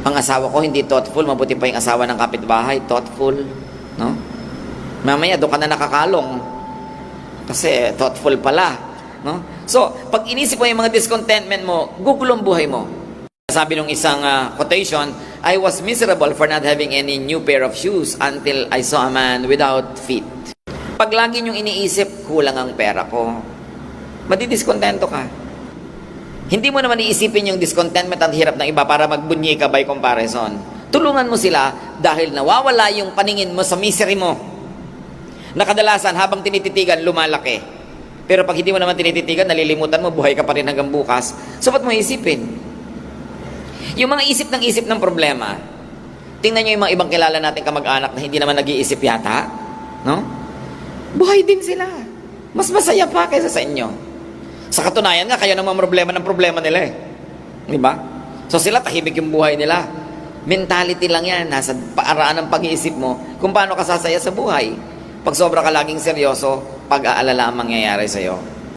Ang asawa ko hindi thoughtful, mabuti pa yung asawa ng kapitbahay, thoughtful, no? Mamaya doon ka na nakakalong kasi thoughtful pala, no? So, pag inisip mo yung mga discontentment mo, gugulo ang buhay mo. Sabi nung isang quotation, I was miserable for not having any new pair of shoes until I saw a man without feet. Pag lagi niyong iniisip, kulang ang pera ko, madidiskontento ka. Hindi mo naman iisipin yung discontentment at hirap ng iba para magbunyi ka by comparison. Tulungan mo sila dahil nawawala yung paningin mo sa misery mo. Nakadalasan, habang tinititigan, lumalaki. Pero pag hindi mo naman tinititigan, nalilimutan mo, buhay ka pa rin hanggang bukas. So, ba't mo isipin? Yung mga isip ng problema, tingnan nyo yung mga ibang kilala natin kamag-anak na hindi naman nag-iisip yata, no? Buhay din sila. Mas masaya pa kaysa sa inyo. Sa katunayan nga, kaya naman problema ng problema nila eh. Di ba? So sila, tahimik yung buhay nila. Mentality lang yan. Nasa paaraan ng pag-iisip mo kung paano ka sasaya sa buhay. Pag sobra ka laging seryoso, pag-aalala ang mangyayari sa'yo.